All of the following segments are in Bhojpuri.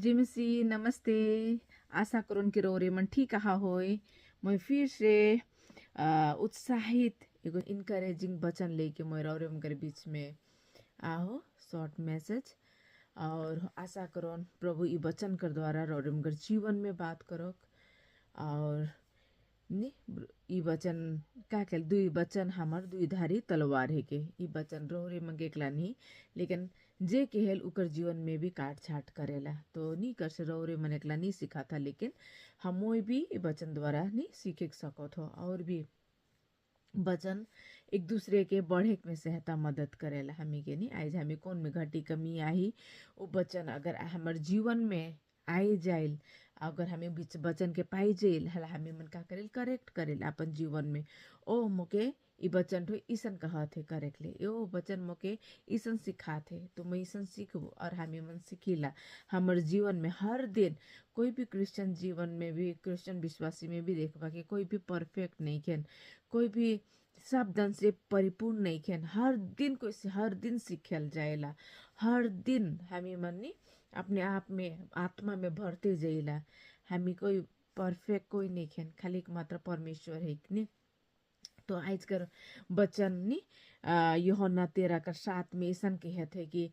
जिमसी नमस्ते। आशा करूँ कि रोरे मन ठीक कहा होय। मैं फिर से उत्साहित एगो इनकरेजिंग वचन लेके मैं रोरे मन के बीच में आहो शॉर्ट मैसेज और आशा करूँ प्रभु ई वचन कर द्वारा रोरे मन के जीवन में बात करो और नि ई वचन का कहल दुई वचन हमर दुई धारी तलवार है के ई वचन रोहरे मंगे एकला नहीं लेकिन जे केहल उकर जीवन में भी काट छाट करेला तो नहीं कर से रोहरे मन एकला नहीं सीखा था लेकिन हमोई भी ई वचन द्वारा नहीं सीखे सको थो और भी वचन एक दूसरे के बढ़े में सहायता मदद करेला हमी के नहीं आज हमें कौन में घटी कमी आई वो वचन अगर हमर जीवन में आई जाइल अगर हमें बीच वचन के पाई जाइल हला हमें मन का करेल करेक्ट करेल अपन जीवन में ओ मोके ई वचन ठो ईसन कहा थे करेक्टली यो वचन मोके ईसन सिखा थे तो मैं ईसन सीखबो और हमें मन सीखिला हमर जीवन में हर दिन कोई भी क्रिश्चियन जीवन में भी क्रिश्चियन विश्वासी में भी देखबा कि कोई भी परफेक्ट नहीं खेन कोई भी शब्दन से परिपूर्ण नहीं खेन हर दिन कोई से हर दिन सीखल जाएला हर दिन हमें मन ने अपने आप में आत्मा में भरते जाइला हमी कोई परफेक्ट कोई नहीं खेन खाली एक मात्र परमेश्वर है नहीं तो आज कर बचन नी यूहन्ना 13:7 में ऐसा कहते कि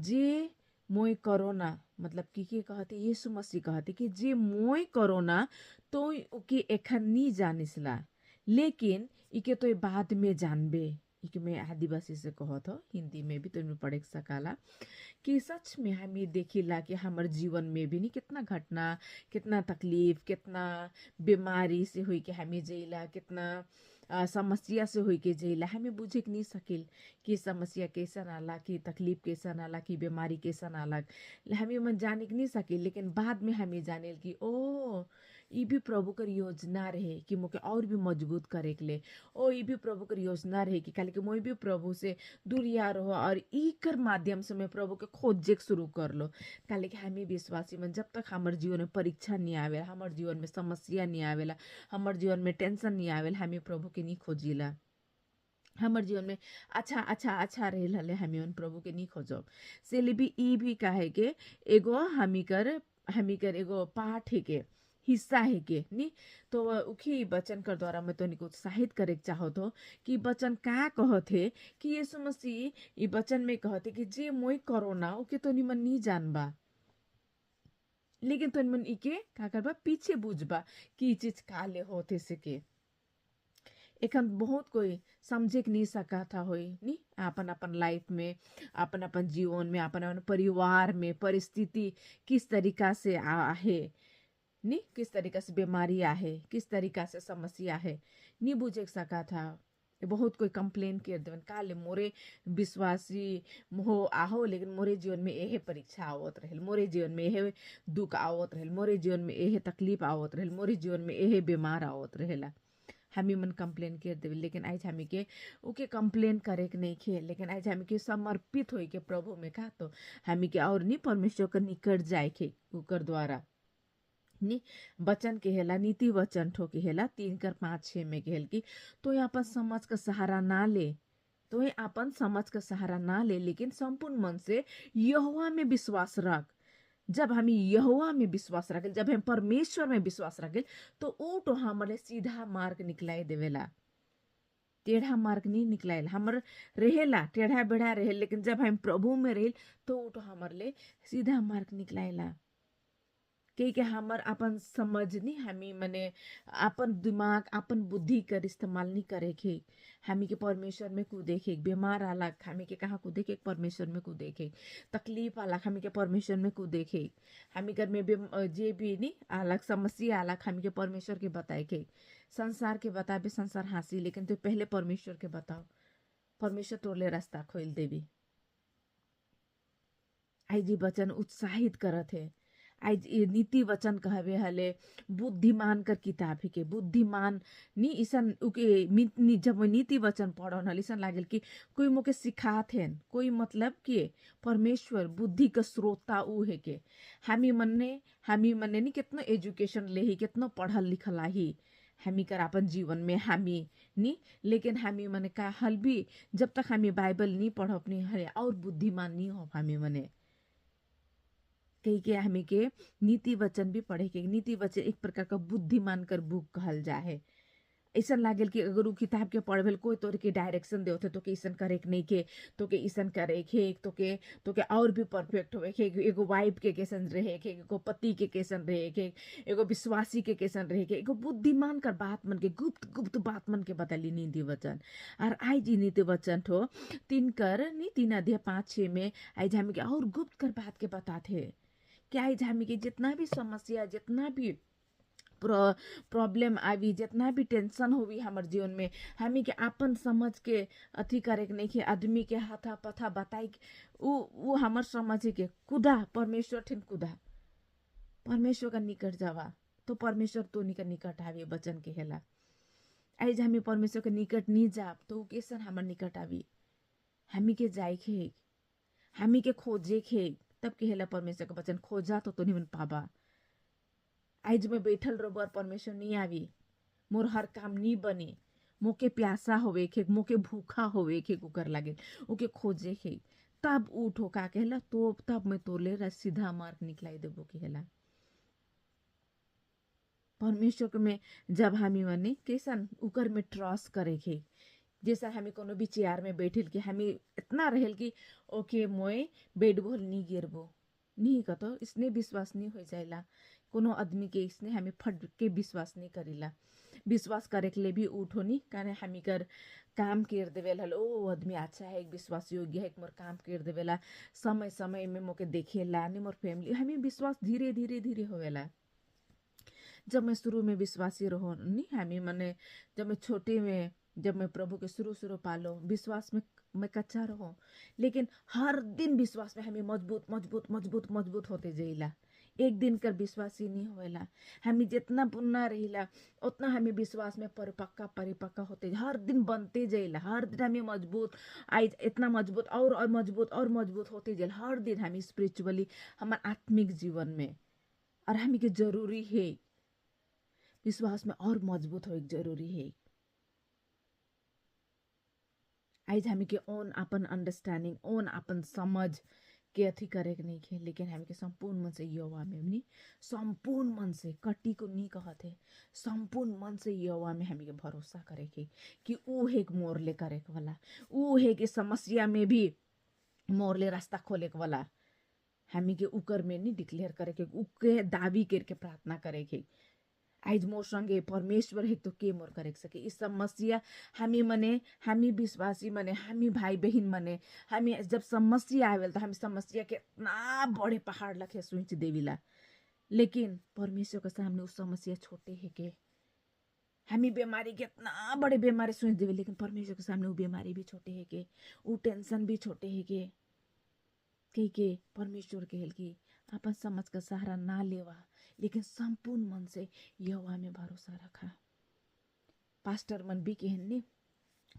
जे मोय करोना मतलब कि कहते यीशु मसीह कहते कि जे मोय करोना तो उके एखन नी जानिसला लेकिन इके तो बाद में जानबे इके मैं आदिवासी से कहत हो हिंदी में भी तो पढ़े सकाला कि सच में हमें देखिला कि हमारे जीवन में भी नहीं कितना घटना कितना तकलीफ कितना बीमारी से हुई कि हमें जइला कितना समस्या से हुई के जइला हमें बुझे के नहीं सकिल कि समस्या कैसा आला कि तकलीफ कैसा आला कि बीमारी कैसा आला हमें मन जाने के नहीं सकिल लेकिन बाद में हमें जाने कि ओ ई भी प्रभु कर योजना रहे कि मोके और भी मजबूत करे के ले ओ ई भी प्रभु कर योजना रहे कि काले कि मोई भी प्रभु से दूरिया रहो और ई कर माध्यम से मैं प्रभु के खोजे शुरू कर लो काले कि हमें विश्वासी मन जब तक हमारे जीवन में परीक्षा नहीं आवेला हमारे जीवन में समस्या नहीं आवेला हमारे जीवन में टेंशन नहीं आवेला हमें प्रभु के नहीं खोजिला हमारे जीवन में अच्छा रहे हमें उन प्रभु के नहीं खोजब से लिए भी ई भी काहे के एगो हमी कर एगो पाठ है के हिस्सा है के नी तो उखी वचन कर द्वारा मैं तो निको उत्साहित करे चाहो तो कि वचन का कहते कि यीशु मसीह ई वचन में कहते कि जे मोई करोना ओके तो निमन नहीं जानबा लेकिन तो निमन इके का करबा पीछे बुझबा कि ई चीज काले होते से के एखन बहुत कोई समझे के नहीं सका था होई नी अपन अपन लाइफ में अपन अपन जीवन में अपन अपन परिवार में परिस्थिति किस तरीका से आहे नी किस तरीका से बीमारी आहे किस तरीका से समस्या है नी बुझे सका था बहुत कोई कंप्लेन कर देवन काले मोरे विश्वासी हो आहो लेकिन मोरे जीवन में यह परीक्षा आवत रहल मोरे जीवन में यह दुख आवत रहल मोरे जीवन में यह तकलीफ आवत रहल मोरे जीवन में यह बीमार आवत रहेला हमी मन कंप्लेन कर देवे लेकिन आज हमी के ओके कंप्लेन करे के नहीं खे लेकिन आज हमी के समर्पित होई के प्रभु में का तो हमी के और नहीं परमेश्वर के निकट जाए के ओकर द्वारा नी वचन के हेला नीति वचन ठो के हेला 3:5-6 में कहल की तो यहाँ पर समझ का सहारा ना ले तो ये अपन समझ का सहारा ना ले लेकिन संपूर्ण मन से यहोवा में विश्वास रख जब हम यहोवा में विश्वास रखे जब हम परमेश्वर में विश्वास रखे तो ऊ तो हमारे सीधा मार्ग निकलाई देवेला टेढ़ा मार्ग नहीं निकलाइल हमर रहेला टेढ़ा बेढ़ा रहे लेकिन जब हम प्रभु में रहे तो ऊ तो हमारे लिए सीधा मार्ग निकलाइला कि हमर अपन समझ नहीं हमी मने अपन दिमाग अपन बुद्धि कर इस्तेमाल नहीं करे के हमी के परमेश्वर में को देखे बीमार आला हमी के कहाँ को देखे परमेश्वर में को देखे तकलीफ आला हमी के परमेश्वर में को देखे हमी घर में जे भी नहीं आला समस्या आला हमी के परमेश्वर के बताए के संसार के बताबे संसार हासी लेकिन तो पहले परमेश्वर के बताओ परमेश्वर तोरले रास्ता खोल देवी आई जी वचन उत्साहित करत है आज ये नीति वचन कहवे हले बुद्धिमान कर किताब ही के बुद्धिमान नी ईसन उके जब नीति वचन पढ़न हल ईसन लागल कि कोई मोके सिखात हैं कोई मतलब कि परमेश्वर बुद्धि का स्रोता ऊ है के हमी मन्ने नी कितना एजुकेशन ले ही कितना पढ़ल लिखल ही हमी कर अपन जीवन में हमी नी लेकिन हमी मने का हल भी जब तक हमी बाइबल नहीं पढ़ अपनी हरे और बुद्धिमान नहीं हो हमी मने कही के हमी के नीति वचन भी पढ़े के। नीति वचन एक प्रकार का बुद्धिमान कर बुक कहल जाए। ऐसा लागल कि अगर उ किताब के पढ़बेल कोई तोर के डायरेक्शन देते तो के ऐसन करे के नहीं के, तो के ऐसन करे के, तो के और भी परफेक्ट होवे के। एगो वाइफ के कैसन रहे के, एगो पति के कैसन रहे के, एगो विश्वासी के कैसन रहे के, एगो बुद्धिमान कर बात मन के गुप्त गुप्त बात मन के बताली नीति वचन। और आई जी नीति वचन ठो 3 अध्याय 5-6 में आई जामी के और गुप्त कर बात के बताते कि आई जामी के जितना भी समस्या, जितना भी प्रॉब्लम आवी, जितना भी टेंशन होवी हमारे जीवन में, हमी के अपन समझ के अथी करे के नहीं के आदमी के हाथा पथा बताई वो हमार समझ के कुदा परमेश्वर ठिन कुदा परमेश्वर का निकट जावा तो परमेश्वर तो निकट आवी वचन के हेला। आई हमी परमेश्वर के निकट नहीं जाब तो कैसन हमार निकट आवी। हमी के जाए खे, हमी के खोजे खे, तब के हेला परमेश्वर का वचन खोजा तो नहीं मन पाबा। आज मैं बैठल रोबर परमेश्वर नहीं आवी, मोर हर काम नहीं बने, मोके प्यासा होवे खे, मोके भूखा होवे खे कुकर लागे ओके खोजे खे, तब उठो का कहला तो तब मैं तोले सीधा मार्ग निकलाई देबो के हेला। परमेश्वर के में जब हमी मने कैसन उकर में ट्रस्ट करे खे। जैसा हमी कोनो भी चेयर में बैठल कि हमी इतना रहल कि ओके मोए बेड बोल नहीं गिरबो नहीं कतो इसने विश्वास नहीं हो जाएला। कोनो आदमी के इसने हमें फट के विश्वास नहीं करेला। विश्वास करे के लिए भी उठो नहीं कारण हमी कर काम कर देवेला। ओ आदमी अच्छा है, एक विश्वास योग्य है, एक मोर काम कर देवेला, समय समय में मोके देखेला नहीं मोर फैमिली। हमें विश्वास धीरे धीरे धीरे होवेला। जब मैं शुरू में विश्वासी रहो नहीं हमी मने जब मैं छोटे में जब मैं प्रभु के शुरू पालो विश्वास में मैं कच्चा रहो, लेकिन हर दिन विश्वास में हमें मजबूत मजबूत मजबूत मजबूत होते जाइला। एक दिन कर विश्वासी नहीं होवेला। हमें जितना पुनः रहिला उतना हमें विश्वास में परिपक्का होते हर दिन बनते जाइला। हर दिन हमें मजबूत आई इतना मजबूत और मजबूत और मजबूत होते जाइला। हर दिन हमें स्पिरिचुअली हमारे आत्मिक जीवन में और हमें के जरूरी है विश्वास में और मजबूत हो जरूरी है। आज हमी के ओन अपन अंडरस्टैंडिंग ओन अपन समझ के अथी करे के नहीं खे, लेकिन हमी के संपूर्ण मन से यहोवा में नहीं, संपूर्ण मन से कटी को नहीं कहते, संपूर्ण मन से यहोवा में हमी के भरोसा करे के कि ऊ है मोर ले करे के वाला, ऊ है कि समस्या में भी मोर ले रास्ता खोले के वाला। हमी के उकर में नहीं डिक्लेयर करे के उके दावी करके प्रार्थना करे के आज मोर संगे परमेश्वर है तो के मोर करे सके। इस समस्या हमी मने हमी विश्वासी मने हमी भाई बहन मने हमी जब समस्या आवेल तो हम समस्या के इतना बड़े पहाड़ लखे सोच देविला, लेकिन परमेश्वर के सामने उस समस्या छोटे है के। हमी बीमारी के इतना बड़े बीमारी सोच देवे, लेकिन परमेश्वर के सामने वो बीमारी भी छोटे है के, वो टेंशन भी छोटे है के परमेश्वर के हेल की अपन समझ का सहारा ना लेवा, लेकिन संपूर्ण मन से यहोवा में भरोसा रखा। पास्टर मन भी कहने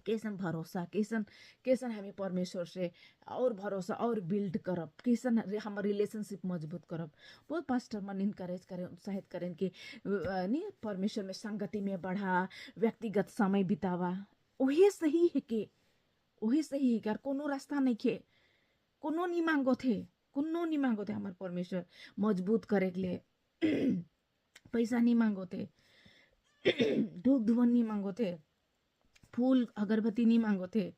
कैसन भरोसा कैसन हमें परमेश्वर से और भरोसा और बिल्ड करब, कैसन हमारे रिलेशनशिप मजबूत करब। बहुत पास्टर मन इनकरेज करें, उत्साहित करें कि नहीं परमेश्वर में संगति में बढ़ा, व्यक्तिगत समय बितावा। वही सही है के वही सही है यार, कोनो रास्ता नहीं खे, कोनो नहीं मांगो थे हमारे परमेश्वर मजबूत करे के लिए। पैसा नहीं मांगो थे, धूप धुवन नहीं मांगो थे, फूल अगरबत्ती नहीं मांगो थे,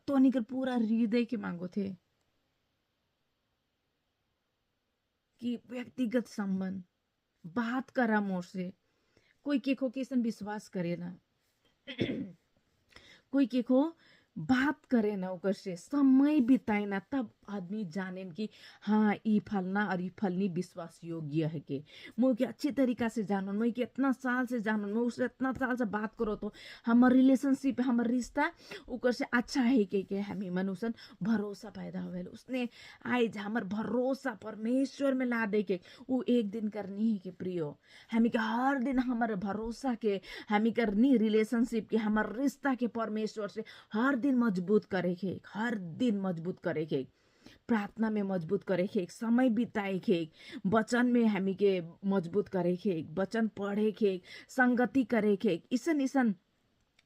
तो निकर पूरा हृदय के मांगो थे कि व्यक्तिगत संबंध बात करा मोर से। कोई के को कैसन विश्वास करे ना, कोई के को बात करे ना, ओकर से समय बिताए ना, तब आदमी जाने कि हाँ ई फलना और ई फलनी विश्वास योग्य है के। मैं के अच्छी तरीका से जानन, मैं के इतना साल से जानन, मैं उससे इतना साल से बात करो तो हमार रिलेशनशिप हमार रिश्ता ओकर से अच्छा है के हमें मनुष्य भरोसा पैदा होवे। उसने आज हमार भरोसा परमेश्वर में ला दे के वो एक दिन करनी है के प्रियो। हमें के हर दिन हमारे भरोसा के हमें करनी रिलेशनशिप के हमार रिश्ता के परमेश्वर से हर दिन मजबूत करे के, हर दिन मजबूत करे के, प्रार्थना में मजबूत करे के, समय बिताए के, वचन में हमी के मजबूत करे के, वचन पढ़े के, संगति करे के, इसन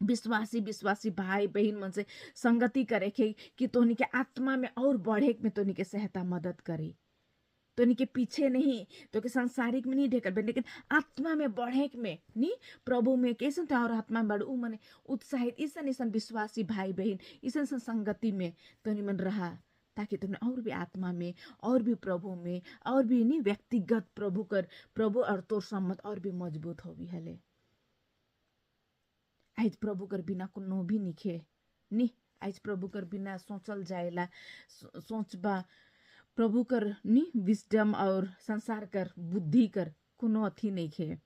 विश्वासी भाई बहन मन से संगति करे के कि तोहनी के आत्मा में और बढ़े में तोहनी के सहायता मदद करे। तो के पीछे नहीं, तो के सांसारिक में नहीं ढेकल बे, लेकिन आत्मा में बढ़े में नी, प्रभु में कैसे था और आत्मा में बढ़ उ मने उत्साहित ईसन ईसन विश्वासी भाई बहन ईसन संगति में तो मन रहा, ताकि तुमने और भी आत्मा में और भी प्रभु में और भी नहीं व्यक्तिगत प्रभु और तोर सम्मत और भी मजबूत हो भी हले। आज प्रभु कर बिना कोनो भी निखे नी, आज प्रभु कर बिना सोचल जाएला सोचबा प्रभु कर नी विजडम और संसार कर बुद्धि कर कोनो अथी नहीं खे।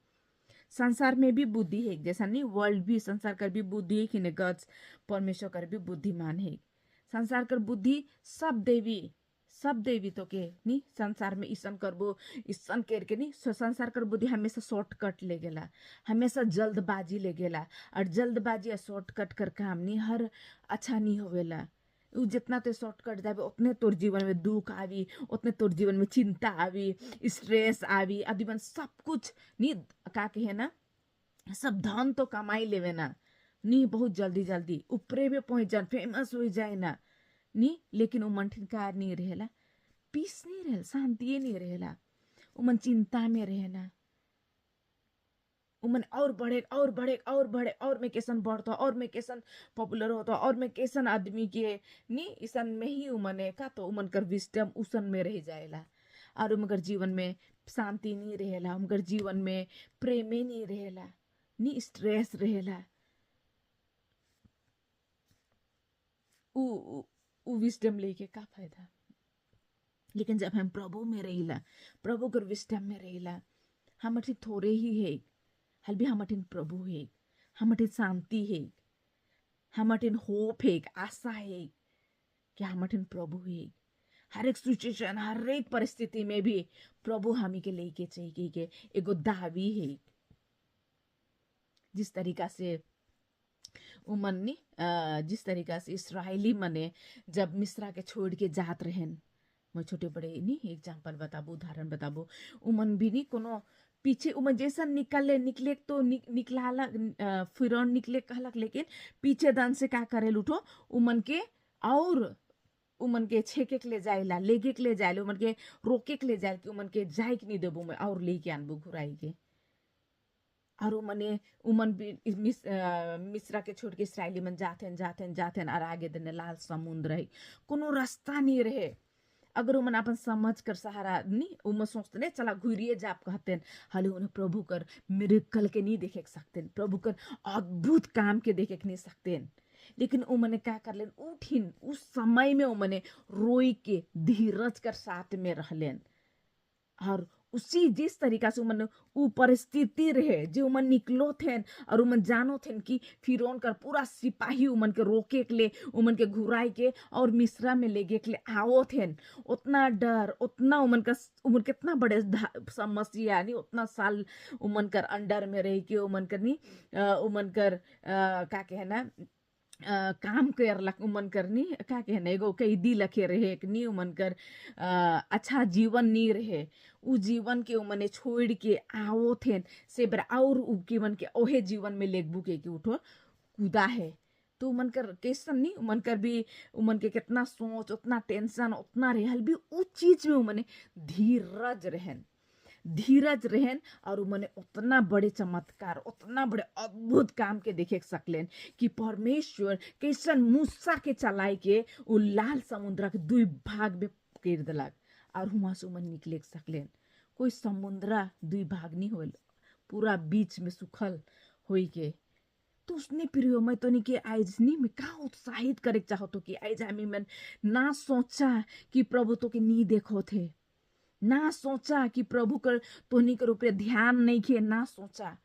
संसार में भी बुद्धि है जैसा नहीं, वर्ल्ड भी संसार कर भी बुद्धि है कि गॉड्स परमेश्वर कर भी बुद्धिमान है। संसार कर बुद्धि सब देवी तो के नी संसार में ईसन करबो ईसन करके नी, संसार कर बुद्धि हमेशा शॉर्टकट ले गेला, हमेशा जल्दबाजी ले गेला, और जल्दबाजी या शॉर्टकट कर काम नहीं हर अच्छा नहीं होवेला। उ जितना तो शॉर्टकट जाबे उतने तोर जीवन में दुख आवी, उतने तोर जीवन में चिंता आवी, स्ट्रेस आवी, आदि सब कुछ नी का कहे ना, सब धन तो कमाई लेवे ना नी, बहुत जल्दी जल्दी ऊपरे में पहुंच जाए, फेमस हो जाए ना नी, लेकिन वो मन ठिनकार नहीं रहेला, पीस नहीं रहेला, शांति नहीं रहेला, वो मन चिंता में रहेला, उमन और बढ़े और बढ़े और बढ़े, और में कैसन बढ़ता, और में कैसन पॉपुलर होता, और में कैसन आदमी के नी ईसन में ही उमने का तो उमन कर विस्डम उसन में रह जाएला, और उमकर जीवन में शांति नहीं रहेला, उमकर जीवन में प्रेम नहीं रहेला नी, स्ट्रेस रहेला। उ विस्डम लेके का फायदा। लेकिन जब हम प्रभु में रहिला, प्रभु कर विस्डम में रहिला, हमठी थोड़े ही है, हल भी हमठिन प्रभु है, हमठिन शांति है, हमठिन होप है, आशा है कि हमठिन प्रभु है। हर एक सिचुएशन, हर एक परिस्थिति में भी प्रभु हमी के लेके चाहिए के एगो दावी है। जिस तरीका से उमन ने जिस तरीका से इसराइली मने जब मिस्रा के छोड़ के जात रहन, मैं छोटे बड़े नहीं एग्जाम्पल बताबू, उदाहरण बताबू, उमन भी नहीं कोनो पीछे उमन जैसा निकले तो निकला फिरौन निकले कहलक, लेकिन पीछे दन से का करे उठो उमन के, और उमन के छेके के ले जाएला, लेके के ले जाए, उमन के रोके के ले जाए कि उमन के जाए कि नहीं देबू मैं और लेके आनबू घुराई के। और उमन भी मिस्रा के छोड़ के इसराइली मन जाथेन और आगे देने लाल समुद्र रही, कोनो रास्ता नहीं रहे। अगर उमन अपन समझ कर सहारा नहीं उमन सोचते नहीं चला घुरिए जाप कहते, हाले उन्हें प्रभु कर मिरेकल के नहीं देखे सकते, प्रभु कर अद्भुत काम के देखे नहीं सकते। लेकिन उमने क्या कर लेन, उठिन उस समय में उमने रोई के धीरज कर साथ में रहलेन, और उसी जिस तरीका से उमन उ परिस्थिति रहे जो उमन निकलो थे, और उमन जानो थे कि फिरौन कर पूरा सिपाही उमन के रोके के लिए, उमन के घुराई के और मिस्रा में ले के लिए आओ थे, उतना डर, उतना उमन कितना बड़े समस्या नहीं, उतना साल उमन कर अंडर में रह के उमन कर नहीं उमन कर का कहना काम करलक, उमन कर नी का कहना एगो कैदी लखे रहे नी, उमन कर अच्छा जीवन नहीं रहे, उ जीवन के उमने छोड़ के आओ थे से बर और उनके मन के ओहे जीवन में लेगबू के उठो कूदा है। तो उमन कर कैसन नहीं, उमन कर भी उमन के कितना सोच, उतना टेंशन, उतना रहल भी उस चीज में उमने धीरज रहन और उमने उतना बड़े चमत्कार, उतना बड़े अद्भुत काम के देखे सकलेन कि परमेश्वर कैसन मूसा के चलाई के उ लाल समुद्र के 2 भाग में कर दिलक, और हुआ से उमन निकले सकलेन। कोई समुद्र 2 भाग नहीं होल, पूरा बीच में सुखल होई के। तो उसने प्रियो मैं तो नहीं कि आज नहीं मैं का उत्साहित करे चाहो तो कि आज हमें मन ना सोचा कि प्रभु तो के नहीं देखो थे, ना सोचा कि प्रभु कर तोहनी के ऊपर ध्यान नहीं किए, ना सोचा।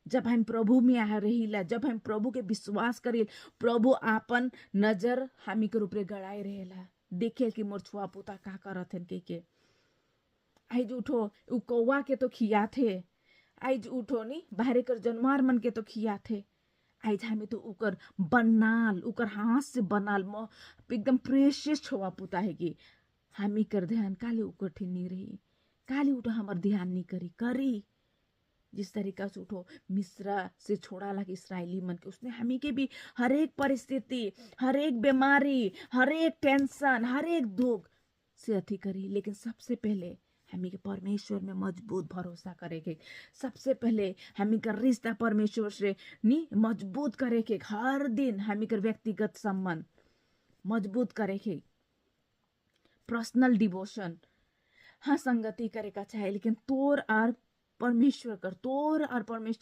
जब हम प्रभु में आ रहीला, जब हम प्रभु के विश्वास करें, प्रभु आपन नजर हमी के ऊपर गड़ाए रहेला, देखे कि मोर छुआ पोता का करत हन के आज उठो उ कौवा के तो खिया थे, आज उठो नहीं बाहरे कर जानवर मन के तो खिया थे, आज हमें तो उकर बनाल, उकर हाथ से बनाल एकदम प्रेशियस छुआ पोता है कि हामी कर ध्यान काले उकर ठिन्नी रही, काले उठो हमार ध्यान नहीं करी। जिस तरीका से उठो मिस्रा से छोड़ा लग इसराइली मन के, उसने हमी के भी हर एक परिस्थिति, हर एक बीमारी, हर एक टेंशन, हर एक दुख से अथी करी, लेकिन सबसे पहले हामी के परमेश्वर में मजबूत भरोसा करे के। सबसे पहले हामी का रिश्ता परमेश्वर से नी मजबूत करे के। हर दिन हामी का व्यक्तिगत संबंध मजबूत करे के। पर्सनल डिवोशन हाँ संगति करेका चाहे, लेकिन तोर और परमेश्वर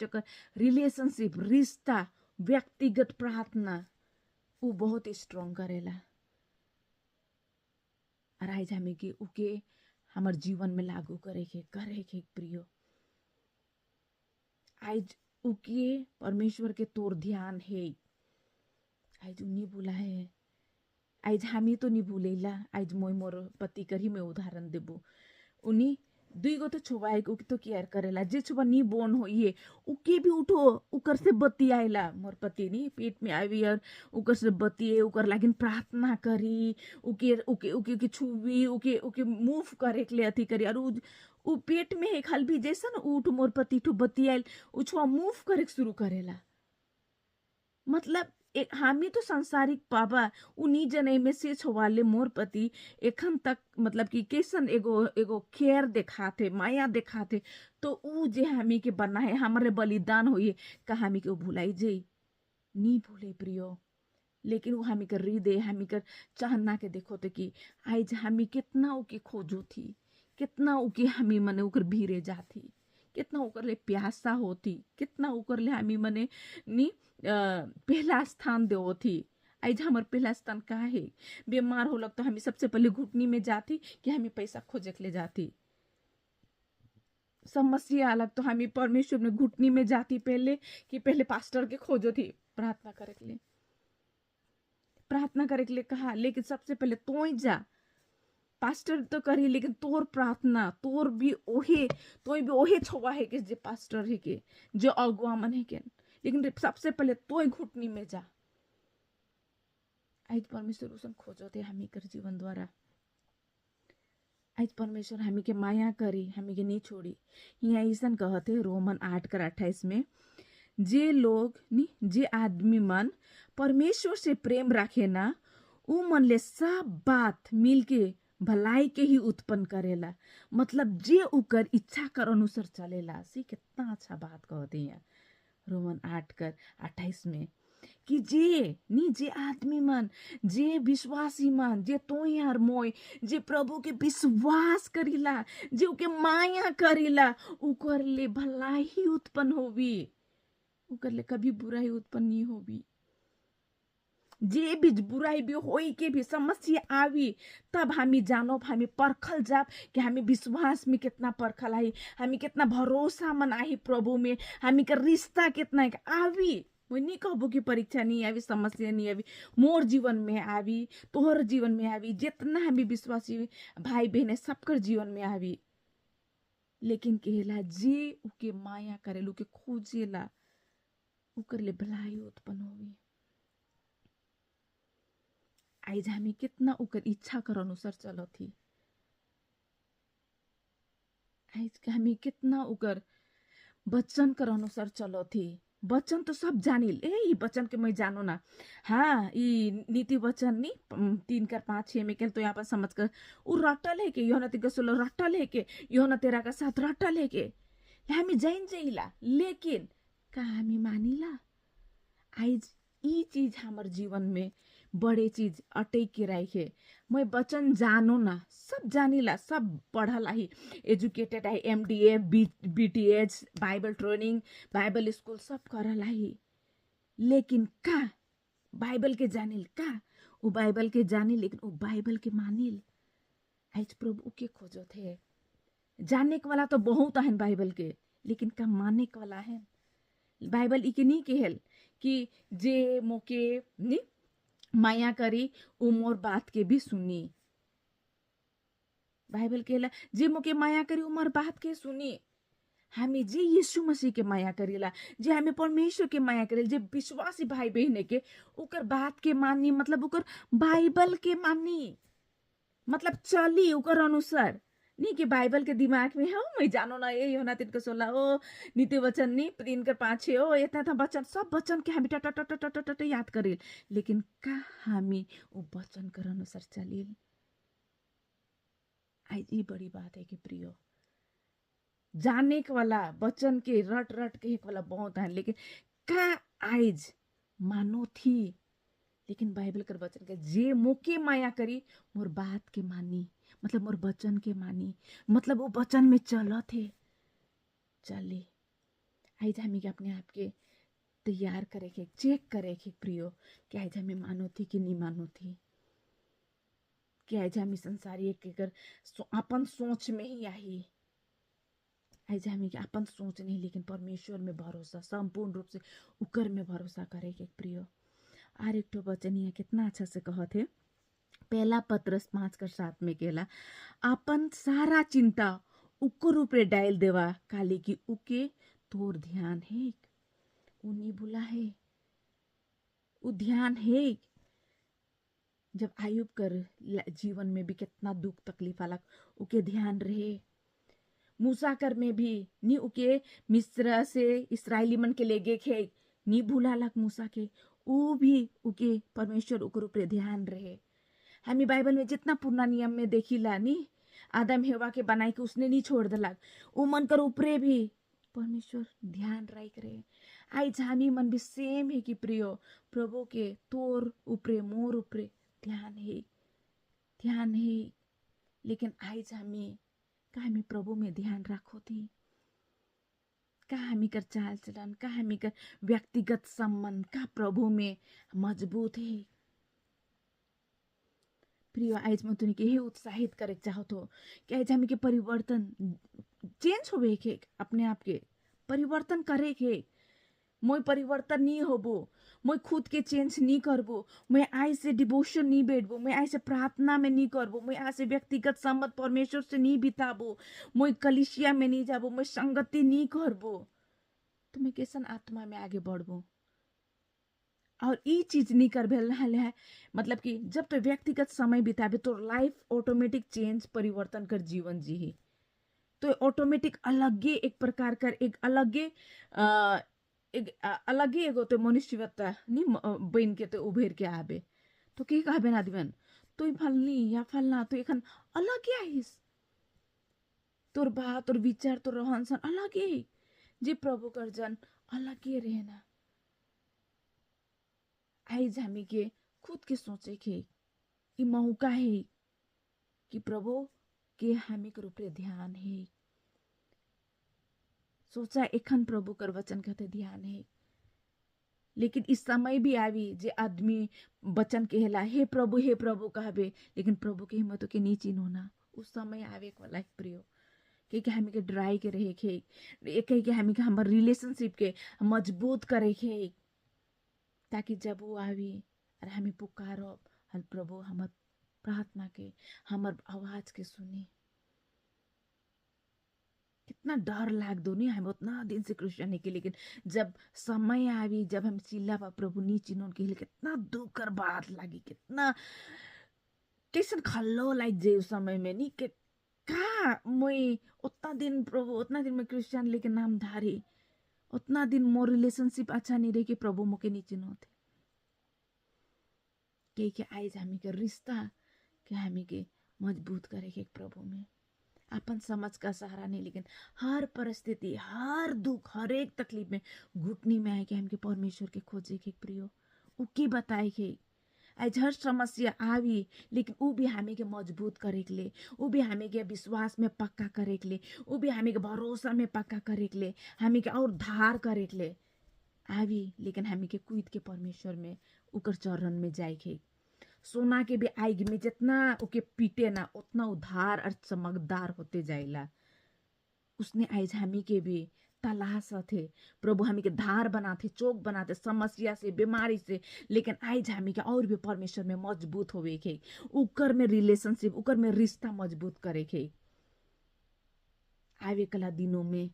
का रिलेशनशिप रिश्ता व्यक्तिगत प्रार्थना ऊ बहुत स्ट्रॉन्ग करेला। और आज हमें के उके हमार जीवन में लागू करे के प्रियो। आज उके परमेश्वर के तोर ध्यान है। आज उन्हीं बुला है। आज हामी तो नहीं भूलेला। आज मोर पति कर ही मैं उदाहरण देबो। उन्हीं दुई गो तो छुबाएको तो केयर करेला। जे छुबा नी बोन हो ये उके भी उठो उकर से बतियाएला। मोर पति नी पेट में आवी और उकर से बतिए, उकर लागिन प्रार्थना करी, उके उके उके उके छुबी, उके उके मूव करे के लिए अथी करी। और उ पेट में एक हल भी जैसा न उठ मोर पति ठो बतियाल उ छुआ मूव करे शुरू करेला। मतलब एक हामी तो संसारिक पापा उन्हीं जने में से छवाले मोर पति एखन तक मतलब कि कैसन एगो केयर दिखाते, माया दिखाते। तो ऊ जे हामी के बनाए हमारे बलिदान होइए का हामी के भुलाई जे नी भूले प्रियो। लेकिन वो हामी कर हृदय हामी कर चाहना के देखो तो कि आज हामी कितना उके खोजो थी, कितना उके हामी मने उकर भीरे जाती, कितना उकर ले प्यासा होती, कितना उकर ले हामी मने नी पहला स्थान देव थी। आज हमार पहला स्थान का है। बीमार हो लग तो हमें सबसे पहले घुटनी में जाती कि हमें पैसा खोजे के ले जाती। समस्या अलग तो हमें परमेश्वर में घुटनी में जाती पहले कि पहले पास्टर के खोजो थी प्रार्थना करे के लिए। प्रार्थना करे के लिए कहा, लेकिन सबसे पहले तो ही जा। पास्टर तो करी लेकिन तोर प्रार्थना तोर भी ओहे छुआ है कि जे पास्टर है के जो अगुआ मन है के। लेकिन सबसे पहले तो घुटनी में जा। आज परमेश्वर उसन खोजो थे हामी कर जीवन द्वारा। आज परमेश्वर हामी के माया करी, हामी के नहीं छोड़ी। यहाँ ऐसा कहते रोमन 8:28 में जे लोग नी जे आदमी मन परमेश्वर से प्रेम रखे ना ऊ मन ले सब बात मिलके भलाई के ही उत्पन्न करेला। मतलब जे उकर इच्छा कर अनुसार चलेला। सी कितना अच्छा बात कहते हैं रोमन 8:28 में कि जे आदमी मन जे विश्वासी मन जे तो यार मोय जे प्रभु के विश्वास करीला, जे उके माया करीला, उकर ले भलाई ही उत्पन्न होवी, उकर ले कभी बुराई उत्पन्न नहीं होवी। जे भी बुराई भी होई के भी समस्या आवी तब हामी जानो, हामी परखल जाब कि हामी विश्वास में कितना परखल आई, हामी कितना भरोसा मन आई प्रभु में, हामी का रिश्ता कितना आवी। मैं नहीं कहबो कि परीक्षा नहीं आवी, समस्या नहीं आवी, मोर जीवन में आवी, तोहर जीवन में आवी, जितना हामी विश्वासी भाई बहन सबकर जीवन में आवी। लेकिन कहला जे उके माया करेला, उके खोजेला, उकर ले भलाई उत्पन्न होवी। आज हामी कितना उकर इच्छा कर अनुसार चलो थी। आज हामी कितना उकर वचन कर अनुसार चलो थी। वचन तो सब जानिल ये वचन के मैं जानो ना। हाँ ये नीति वचन नी 3:5-6 में तो यहाँ पर समझ कर उ रटल है के योना तेरा सोलो रटल है के योना तेरा का साथ रटल है के हामी जाइन जाइला। लेकिन का हामी मानिला? आज ये चीज हमार जीवन में बड़े चीज अटै के रखे। मैं वचन जानो ना, सब जानिला, सब पढ़ला ही, एजुकेटेड है, MDA BTH Bible training Bible school सब करला ही। लेकिन का बाइबल के जानिल का वो बाइबल के जानिल, लेकिन वो बाइबल के मानिल। आज प्रभु के खोजो थे। जानने के वाला तो बहुत है बाइबल के, लेकिन का मानने के वाला है। बाइबल इके नहीं कहल कि जे मोके नी माया करी उ मोर बात के भी सुनी। बाइबल कहला जे मोके माया करी उमर बात के सुनी। हामी जे यीशु मसीह के माया करीला, जे हमें परमेश्वर के माया करेला, जे विश्वासी भाई बहन के उकर बात के मानी, मतलब उकर बाइबल के मानी, मतलब चली उकर अनुसार। नहीं कि बाइबल के दिमाग में हो मैं जानो ना ये होना 3:16 ओ नीति वचन नी 3:5 ओ इतना था वचन, सब वचन के हामी टट याद करिल। लेकिन का हामी वो वचन कर अनुसार चलिल? आज ये बड़ी बात है कि प्रियो, जाने के वाला वचन के रट रट के एक वाला बहुत है, लेकिन का आइज मानो थी, लेकिन बाइबल कर वचन के जे मोके माया करी मोर बात के मानी, मतलब मोर वचन के मानी, मतलब वो वचन में चल थे चले। आज हामी के अपने आप के तैयार करे के, चेक करे के प्रियो कि आज हमें मानो थी कि नहीं मानो थी, कि आज हामी संसारी एक अपन सोच में ही आई। आज हामी के अपन सोच नहीं, लेकिन परमेश्वर में भरोसा, संपूर्ण रूप से उकर में भरोसा करे के प्रियो। आर एक ठो वचन यहाँ कितना अच्छा से कहा थे, पहला पत्रस 5:7 में केला, अपन सारा चिंता उकर ऊपर डाल देवा, काले की उके तोर ध्यान है, उन्हीं भूला है, उ ध्यान है। जब आयुब कर जीवन में भी कितना दुख तकलीफ आलक, उके ध्यान रहे। मूसा कर में भी नी उके मिस्र से इसराइली मन के ले गे खे, नी भूला लक मूसा के, उ भी उके परमेश्वर उकर ऊपर ध्यान रहे। हामी बाइबल में जितना पुराना नियम में देखिला नी, आदम हेवा के बनाई के उसने नहीं छोड़ दलक, उ मन कर ऊपरे भी परमेश्वर ध्यान राख रहे। आज हामी मन भी सेम है कि प्रियो, प्रभु के तोर ऊपरे मोर ऊपरे ध्यान है, लेकिन आज हामी का हामी प्रभु में ध्यान राखो थी, का हामी कर चाल चलन, का हामी कर व्यक्तिगत संबंध का प्रभु में मजबूत है। प्रिय आज मैं तुनी के ही उत्साहित करे चाहत हो कि आज हामी के परिवर्तन चेंज होवे के, अपने आप के परिवर्तन करे के। मैं परिवर्तन नहीं होबो, मैं खुद के चेंज नहीं करबो, मैं आज से डिवोशन नहीं बैठबो, मैं आज से प्रार्थना में नहीं करबो, मैं आज से व्यक्तिगत संबंध परमेश्वर से नहीं बिताबो, मैं कलिसिया में नहीं जाबो, मैं संगति नहीं करबो, तो मैं कैसन आत्मा में आगे बढ़बो। और ये चीज नहीं कर है, मतलब कि जब तो व्यक्तिगत समय बिताबे तो लाइफ ऑटोमेटिक चेंज परिवर्तन कर जीवन जी ही, तो ऑटोमेटिक अलगे एक प्रकार कर एक अलगे एगो तो मनुष्यवत्ता नहीं बन के तो उभेर के आबे, तो के कहबे ना दिवन तो फलनी या फलना तो एखन अलगे आइस, तोर बात और विचार तो रहन सहन अलगे, जे प्रभु कर जन अलगे रहना। आज हामी के खुद के सोचे के ये मौका है कि प्रभु के हामी के ऊपर ध्यान है, सोचा एखन प्रभु कर वचन कहते ध्यान है। लेकिन इस समय भी आवी जे आदमी वचन कहला हे प्रभु कहबे, लेकिन प्रभु के हिम्मत के नी चिन्ह होना, उस समय आवे वाला है प्रियो, कि हामी के ड्राई के रहे के एक के हामी के हमर रिलेशनशिप के मजबूत करे के, ताकि जब वो आवी और हामी पुकारब हल प्रभु हमर प्रार्थना के हमर आवाज के सुनी। कितना डर लाग दो नहीं, हम उतना दिन से क्रिश्चियन है के, लेकिन जब समय आवी जब हम चिल्ला बा प्रभु नी चिन्हों के लिए कितना दुख कर बात लगी, कितना कैसन खल्लो लाग जे उस समय में नहीं के का मैं उतना दिन प्रभु उतना दिन में क्रिश्चियन लेके नाम धारी, उतना दिन मोर रिलेशनशिप अच्छा नहीं रहे कि प्रभु मोके नी चिन्हों थे के आज हामी के रिश्ता के हामी के मजबूत करे के प्रभु में। अपन समझ का सहारा नहीं, लेकिन हर परिस्थिति हर दुख हर एक तकलीफ में घुटनी में आए के हमके परमेश्वर के खोजे के प्रियो, उ के बताए के आज हर समस्या आवी, लेकिन उ भी हामी के मजबूत करे के ले, उ भी हामी के विश्वास में पक्का करे के ले, उ भी हामी के भरोसा में पक्का करे के ले, हामी के और धार करे के ले आवी, लेकिन हामी के कूद के परमेश्वर में उकर चरण में जाए के। सोना के भी आग में जितना उके पीटे ना उतना उधार और चमकदार होते जाइला। उसने आज हामी के भी तलाश थे प्रभु, हामी के धार बनाते चौक बनाते समस्या से बीमारी से, लेकिन आज हामी के और भी परमेश्वर में मजबूत होवे के, उकर में रिलेशनशिप उकर में रिश्ता मजबूत करे के आवे कला दिनों में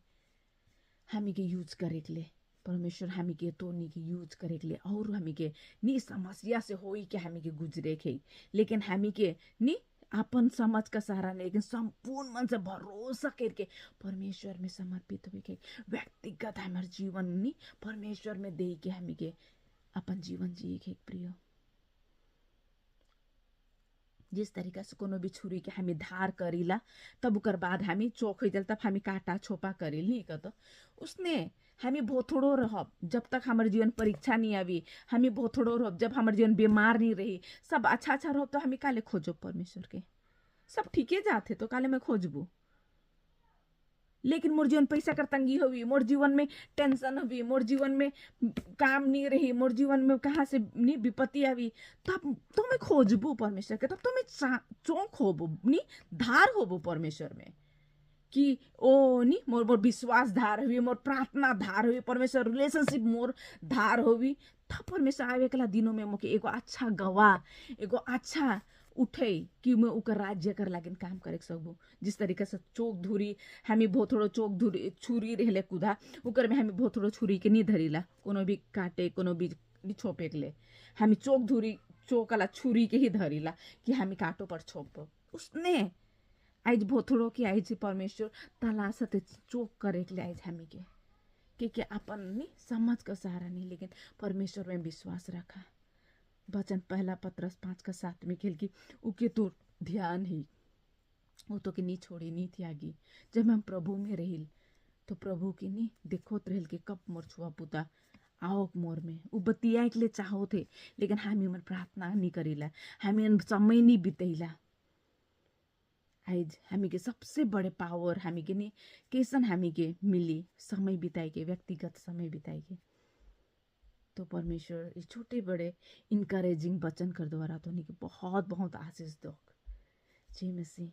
हामी के यूज करे के ले परमेश्वर हामी के तोनी के यूज करे के लिए, और हामी के नी समस्या से होई के हामी के गुजरे के, लेकिन हामी के नी अपन समझ का सहारा नहीं, लेकिन संपूर्ण मन से भरोसा करके परमेश्वर में समर्पित हुए के व्यक्तिगत हमारे जीवन नी परमेश्वर में दे के हामी के अपन जीवन जिए के प्रिय। जिस तरीका से कोनो भी छुरी के हामी धार करीला तब उकर बाद हामी चोक हो तब हामी काटा छोपा करील नहीं कत उसने हामी भोथोड़ो रहब जब तक हमार जीवन परीक्षा नहीं आवी हामी भोथोड़ो रहब जब हमार जीवन बीमार नहीं रही सब अच्छा अच्छा रहब तो हामी काले खोजब परमेश्वर के सब ठीके जाते तो काले मैं खोजबू लेकिन मोर जीवन पैसा कर तंगी हुई मोर जीवन में टेंशन हुई मोर जीवन में काम नहीं रही मोर जीवन में कहाँ से नहीं विपत्ति आवी तब तो मैं खोजबू परमेश्वर के तब तो मैं चौक होबू नहीं धार होबू परमेश्वर में कि ओ नहीं मोर मोर विश्वास धार हुई मोर प्रार्थना धार हुई परमेश्वर रिलेशनशिप मोर धार हुई तब परमेश्वर आवे कला दिनों में मुके एगो अच्छा गवाह एगो अच्छा उठे कि मैं उकर राज्य कर लागिन काम करे सकबू जिस तरीका से चोक धुरी हामी भोथोड़ो चोक धुरी छुरी रहले कुदा उकर में हामी भोथोड़ो छुरी के नहीं धरीला कोनो भी काटे कोनो भी छोपे के ले हामी चोक धुरी चोकला छुरी के ही धरीला कि हामी काटो पर छोप उसने आज भोथोड़ो की आज परमेश्वर तलाश चोक करे के लिए आज हामी के अपन नहीं समझ का सहारा नहीं लेकिन परमेश्वर में विश्वास रखा वचन पहला पत्रस 5:7 में खेल की उके तो ध्यान ही वो तो कि नहीं छोड़ी नहीं त्यागी जब हम प्रभु में रहिल तो प्रभु की नहीं देखोत रहल के कब मोर छुआ पुता आओ मोर में उ बतिया के लिए चाहो थे लेकिन हामी मन प्रार्थना नहीं करीला हामी समय नहीं बितैला आज हामी के सबसे बड़े पावर हामी के नहीं कैसन हामी के मिली समय बिताए के व्यक्तिगत समय बिताए के तो परमेश्वर इस छोटे बड़े इनकरेजिंग वचन कर द्वारा तो नहीं कि बहुत बहुत आशीष दो जी मसीह।